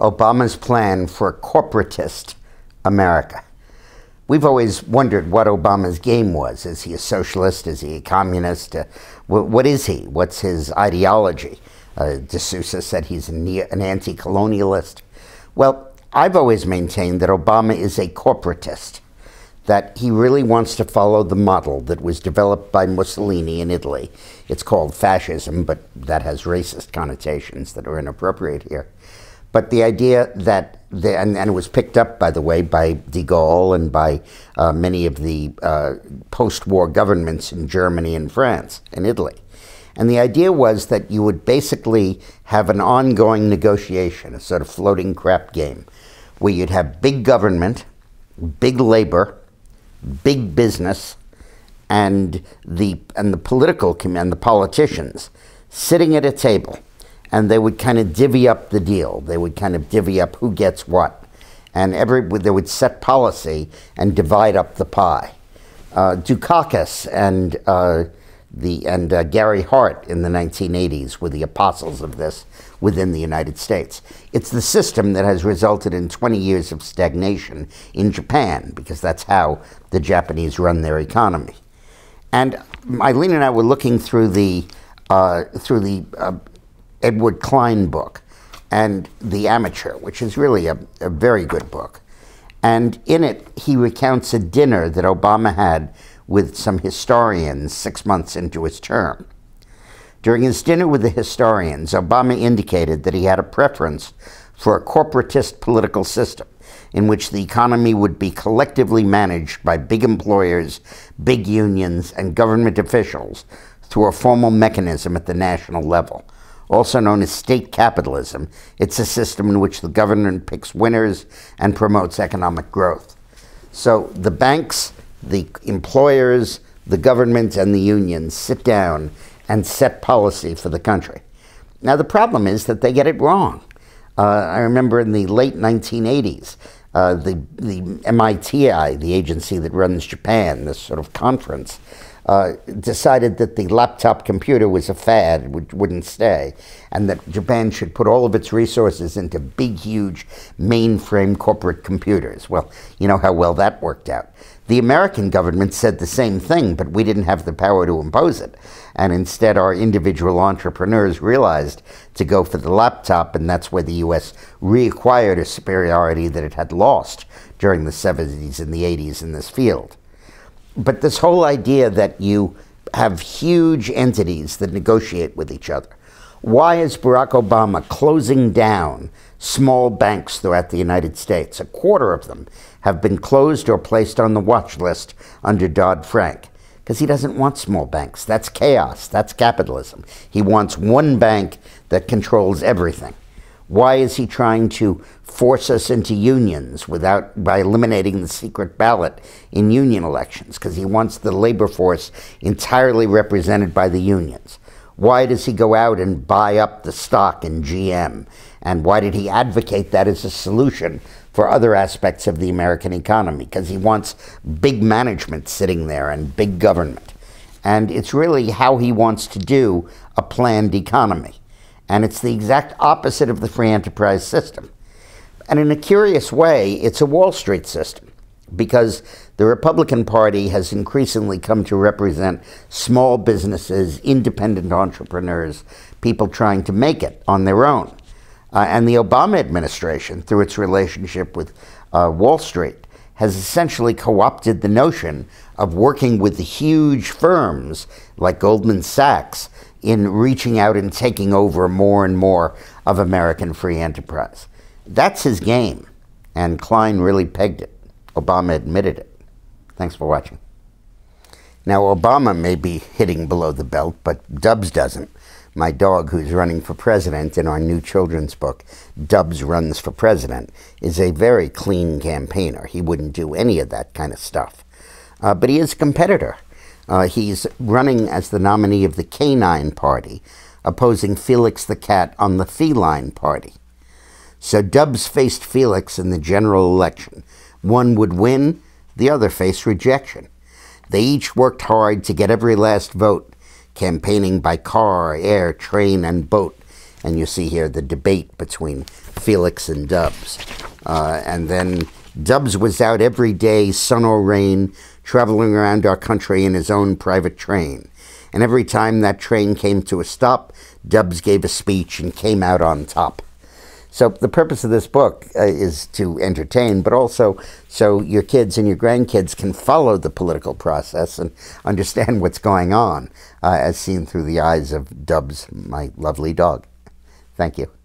Obama's plan for a corporatist America. We've always wondered what Obama's game was. Is he a socialist? Is he a communist? What is he? What's his ideology? D'Souza said he's an anti-colonialist. Well, I've always maintained that Obama is a corporatist, that he really wants to follow the model that was developed by Mussolini in Italy. It's called fascism, but that has racist connotations that are inappropriate here. But the idea that, and it was picked up, by the way, by de Gaulle and by many of the post-war governments in Germany and France and Italy. And the idea was that you would basically have an ongoing negotiation, a sort of floating crap game, where you'd have big government, big labor, big business, and the political and the politicians sitting at a table. And they would kind of divvy up the deal. They would kind of divvy up who gets what. And they would set policy and divide up the pie. Dukakis and Gary Hart in the 1980s were the apostles of this within the United States. It's the system that has resulted in 20 years of stagnation in Japan, because that's how the Japanese run their economy. And Eileen and I were looking through the Edward Klein book, and The Amateur, which is really a very good book. And in it, he recounts a dinner that Obama had with some historians 6 months into his term. During his dinner with the historians, Obama indicated that he had a preference for a corporatist political system in which the economy would be collectively managed by big employers, big unions, and government officials through a formal mechanism at the national level. Also known as state capitalism, it's a system in which the government picks winners and promotes economic growth. So the banks, the employers, the government, and the unions sit down and set policy for the country. Now the problem is that they get it wrong. I remember in the late 1980s, the MITI, the agency that runs Japan, this sort of conference, decided that the laptop computer was a fad, which wouldn't stay, and that Japan should put all of its resources into big, huge mainframe corporate computers. Well, you know how well that worked out. The American government said the same thing, but we didn't have the power to impose it. And instead, our individual entrepreneurs realized to go for the laptop, and that's where the U.S. reacquired a superiority that it had lost during the 70s and the 80s in this field. But this whole idea that you have huge entities that negotiate with each other. Why is Barack Obama closing down small banks throughout the United States? A quarter of them have been closed or placed on the watch list under Dodd-Frank. Because he doesn't want small banks. That's chaos. That's capitalism. He wants one bank that controls everything. Why is he trying to force us into unions by eliminating the secret ballot in union elections? Because he wants the labor force entirely represented by the unions. Why does he go out and buy up the stock in GM? And why did he advocate that as a solution for other aspects of the American economy? Because he wants big management sitting there and big government. And it's really how he wants to do a planned economy. And it's the exact opposite of the free enterprise system. And in a curious way, it's a Wall Street system, because the Republican Party has increasingly come to represent small businesses, independent entrepreneurs, people trying to make it on their own. And the Obama administration, through its relationship with Wall Street, has essentially co-opted the notion of working with the huge firms like Goldman Sachs in reaching out and taking over more and more of American free enterprise. That's his game, and Klein really pegged it. Obama admitted it. Thanks for watching. Now, Obama may be hitting below the belt, but Dubs doesn't. My dog, who's running for president in our new children's book, Dubs Runs for President, is a very clean campaigner. He wouldn't do any of that kind of stuff. But he is a competitor. He's running as the nominee of the Canine Party, opposing Felix the Cat on the Feline Party. So Dubs faced Felix in the general election. One would win, the other faced rejection. They each worked hard to get every last vote, campaigning by car, air, train, and boat, And you see here the debate between Felix and Dubs. And then Dubs was out every day, sun or rain, traveling around our country in his own private train. And every time that train came to a stop, Dubs gave a speech and came out on top. So the purpose of this book is to entertain, but also so your kids and your grandkids can follow the political process and understand what's going on, as seen through the eyes of Dubs, my lovely dog. Thank you.